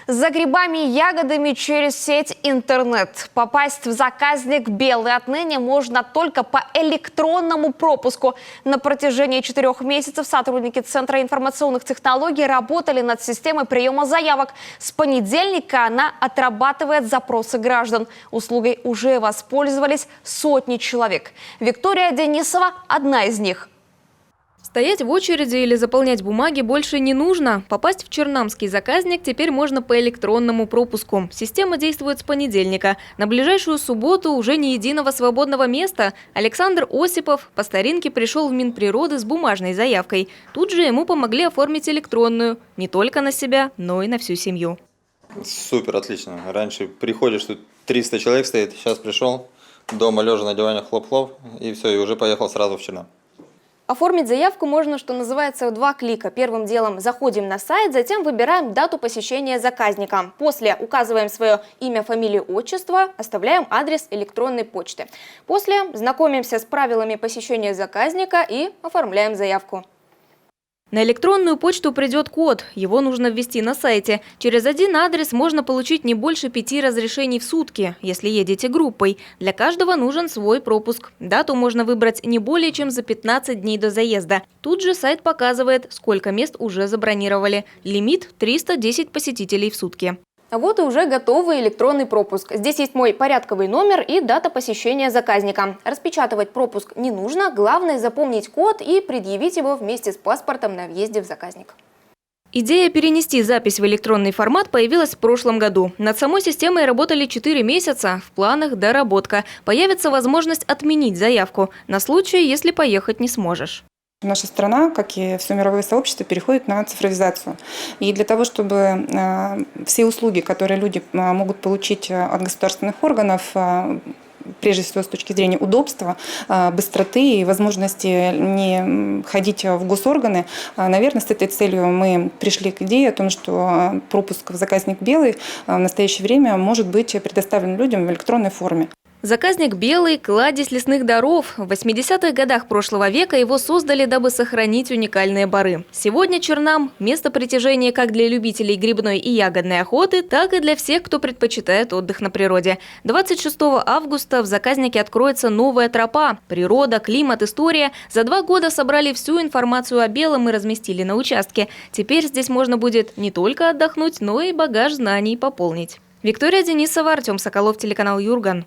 За грибами и ягодами через сеть интернет. Попасть в заказник «Белый» отныне можно только по электронному пропуску. На протяжении 4 месяцев сотрудники Центра информационных технологий работали над системой приема заявок. С понедельника она отрабатывает запросы граждан. Услугой уже воспользовались сотни человек. Виктория Денисова – одна из них. Стоять в очереди или заполнять бумаги больше не нужно. Попасть в чернамский заказник теперь можно по электронному пропуску. Система действует с понедельника. На ближайшую субботу уже ни единого свободного места. Александр Осипов по старинке пришел в Минприроды с бумажной заявкой. Тут же ему помогли оформить электронную. Не только на себя, но и на всю семью. Супер, отлично. Раньше приходишь, тут 300 человек стоит. Сейчас пришел, дома лежа на диване, хлоп-хлоп, и все, и уже поехал сразу в Чернам. Оформить заявку можно, что называется, в 2 клика. Первым делом заходим на сайт, затем выбираем дату посещения заказника. После указываем свое имя, фамилию, отчество, оставляем адрес электронной почты. После знакомимся с правилами посещения заказника и оформляем заявку. На электронную почту придет код, его нужно ввести на сайте. Через один адрес можно получить не больше 5 разрешений в сутки, если едете группой. Для каждого нужен свой пропуск. Дату можно выбрать не более чем за 15 дней до заезда. Тут же сайт показывает, сколько мест уже забронировали. Лимит – 310 посетителей в сутки. А вот и уже готовый электронный пропуск. Здесь есть мой порядковый номер и дата посещения заказника. Распечатывать пропуск не нужно, главное запомнить код и предъявить его вместе с паспортом на въезде в заказник. Идея перенести запись в электронный формат появилась в прошлом году. Над самой системой работали 4 месяца, в планах доработка. Появится возможность отменить заявку на случай, если поехать не сможешь. Наша страна, как и все мировое сообщество, переходит на цифровизацию. И для того, чтобы все услуги, которые люди могут получить от государственных органов, прежде всего с точки зрения удобства, быстроты и возможности не ходить в госорганы, наверное, с этой целью мы пришли к идее о том, что пропуск в заказник «Белый» в настоящее время может быть предоставлен людям в электронной форме. Заказник «Белый» – кладезь лесных даров. В 80-х годах прошлого века его создали, дабы сохранить уникальные бары. Сегодня Чернам – место притяжения как для любителей грибной и ягодной охоты, так и для всех, кто предпочитает отдых на природе. 26 августа в заказнике откроется новая тропа. Природа, климат, история. За 2 года собрали всю информацию о Белом и разместили на участке. Теперь здесь можно будет не только отдохнуть, но и багаж знаний пополнить. Виктория Денисова, Артем Соколов, телеканал Юрган.